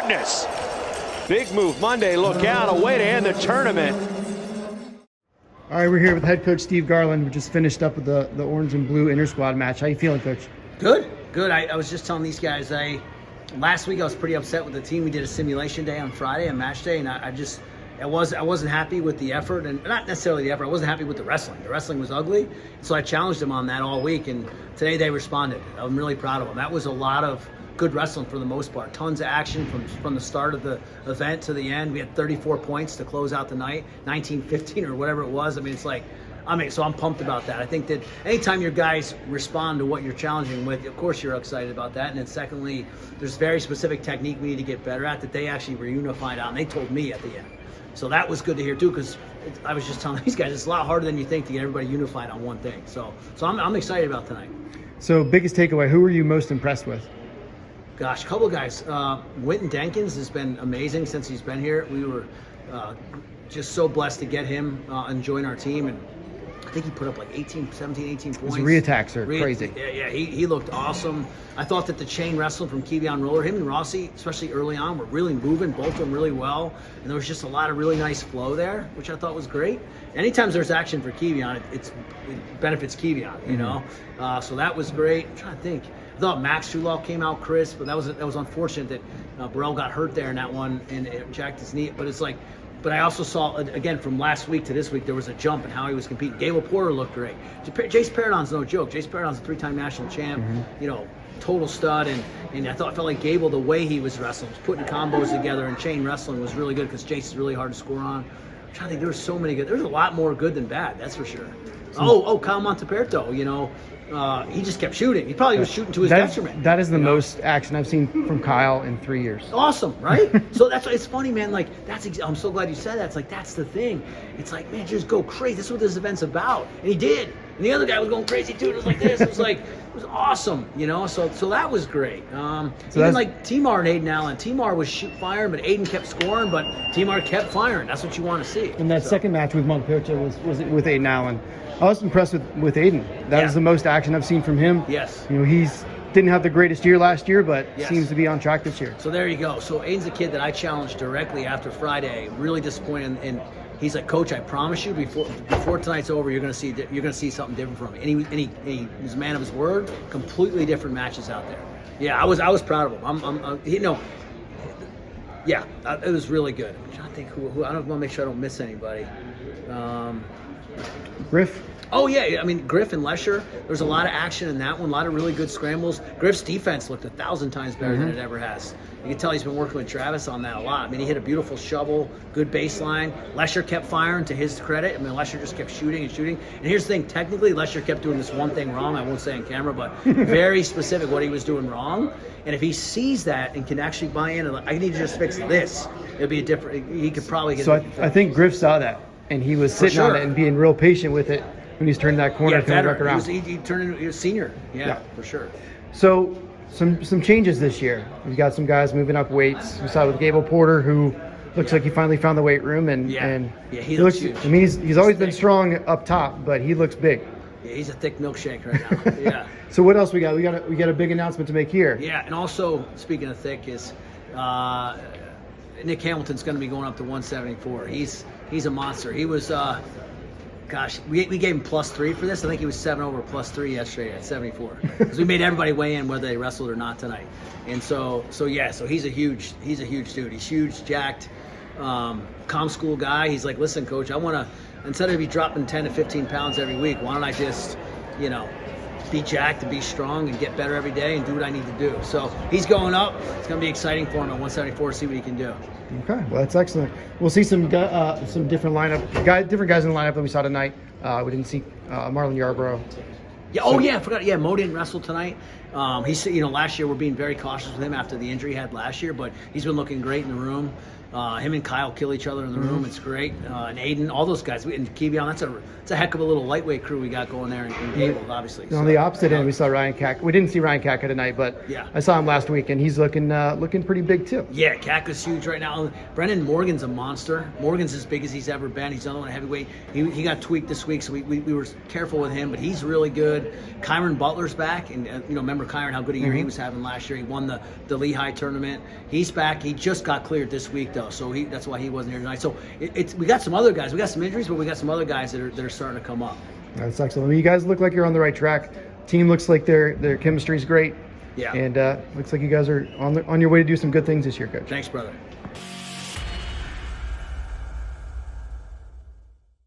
goodness. Big Move Monday, look out, a way to end the tournament. All right, we're here with head coach Steve Garland. We just finished up with the orange and blue inter-squad match. How you feeling, coach? Good. I was just telling these guys, last week I was pretty upset with the team. We did a simulation day on Friday, a match day, and I wasn't happy with the effort, and not necessarily the effort. I wasn't happy with the wrestling. The wrestling was ugly, so I challenged them on that all week, and today they responded. I'm really proud of them. That was a lot of good wrestling for the most part. Tons of action from the start of the event to the end. We had 34 points to close out the night, 19-15 or whatever it was. So I'm pumped about that. I think that anytime your guys respond to what you're challenging with, of course you're excited about that. And then secondly, there's very specific technique we need to get better at that they actually were unified on. They told me at the end. So that was good to hear too, because I was just telling these guys it's a lot harder than you think to get everybody unified on one thing. So I'm excited about tonight. So biggest takeaway, who were you most impressed with? Gosh, a couple of guys. Winton Denkins has been amazing since he's been here. We were just so blessed to get him and join our team. And I think he put up like 18 points. His reattacks are crazy. Yeah, he looked awesome. I thought that the chain wrestling from Kevion Roller, him and Rossi, especially early on, were really moving, both of them really well. And there was just a lot of really nice flow there, which I thought was great. Anytime there's action for Kevion, it benefits Kevion, you know? So that was great. I'm trying to think. I thought Max Truloff came out crisp, but that was unfortunate that Burrell got hurt there in that one and it jacked his knee. But I also saw, again, from last week to this week, there was a jump in how he was competing. Gable Porter looked great. Jace Paradon's no joke. Jace Paradon's a 3-time national champ, total stud. And I felt like Gable, the way he was wrestling, was putting combos together and chain wrestling was really good because Jace is really hard to score on. I'm trying to think, there was so many good. There's a lot more good than bad, that's for sure. Kyle Monteperto, he just kept shooting. He probably was shooting to his detriment. That is the most action I've seen from Kyle in 3 years. Awesome, right? So it's funny, man. Like I'm so glad you said that. It's like that's the thing. It's like, man, just go crazy. This is what this event's about, and he did. And the other guy was going crazy too. It was like this. It was awesome, So that was great. Even like Timar and Aiden Allen. Timar was firing, but Aiden kept scoring. But Timar kept firing. That's what you want to see. And that second match with Monteperto was with Aiden Allen. I was impressed with Aiden. That was the most action I've seen from him. Yes. He's didn't have the greatest year last year, but seems to be on track this year. So there you go. So Aiden's a kid that I challenged directly after Friday. Really disappointed, and he's like, Coach, I promise you, before tonight's over, you're gonna see something different from him. And he was a man of his word. Completely different matches out there. Yeah, I was proud of him. It was really good. I'm trying to think who I don't want to make sure I don't miss anybody. Griff. Oh, yeah. Griff and Lesher, there's a lot of action in that one, a lot of really good scrambles. Griff's defense looked 1,000 times better than it ever has. You can tell he's been working with Travis on that a lot. He hit a beautiful shovel, good baseline. Lesher kept firing, to his credit. Lesher just kept shooting and shooting. And here's the thing, technically, Lesher kept doing this one thing wrong. I won't say on camera, but very specific what he was doing wrong. And if he sees that and can actually buy in, and I need to just fix this, it'll be a different, he could probably get I think Griff saw that, and he was sitting on it and being real patient with it. When he's turned that corner, coming back around. He was senior. Yeah, for sure. So some changes this year. We've got some guys moving up weights. We saw with Gable Porter, who looks like he finally found the weight room, and he looks huge. He's always been strong up top, but he looks big. Yeah, he's a thick milkshake right now. Yeah. So what else we got? We got a big announcement to make here. Yeah, and also speaking of thick is Nick Hamilton's going to be going up to 174. He's a monster. He was. We gave him +3 for this. I think he was 7 over +3 yesterday at 74. Because we made everybody weigh in whether they wrestled or not tonight. And so he's a huge dude. He's huge, jacked, comm school guy. He's like, listen, Coach, I want to, instead of be dropping 10 to 15 pounds every week, why don't I just, be jacked and be strong and get better every day and do what I need to do. So he's going up. It's going to be exciting for him at 174 to see what he can do. Okay, well, that's excellent. We'll see some different different guys in the lineup that we saw tonight. We didn't see Marlon Yarborough. Yeah. Oh, yeah. I forgot. Yeah, Mo didn't wrestle tonight. He's, last year we're being very cautious with him after the injury he had last year, but he's been looking great in the room. Him and Kyle kill each other in the room. It's great. And Aiden, all those guys. And Kevion, it's a heck of a little lightweight crew we got going there in Gable, obviously. On the opposite end, we saw Ryan Kaka. We didn't see Ryan Kaka tonight, but I saw him last week, and he's looking pretty big too. Yeah, Kaka's huge right now. Brendan Morgan's a monster. Morgan's as big as he's ever been. He's another one heavyweight. He got tweaked this week, so we were careful with him, but he's really good. good. Kyron Butler's back, and remember Kyron, how good a year he was having last year. He won the Lehigh tournament. He's back. He just got cleared this week though, so that's why he wasn't here tonight. So we got some other guys. We got some injuries, but we got some other guys that are starting to come up. That's excellent. I mean, you guys look like you're on the right track. Team looks like their chemistry's great. Yeah. And looks like you guys are on your way to do some good things this year, Coach. Thanks, brother.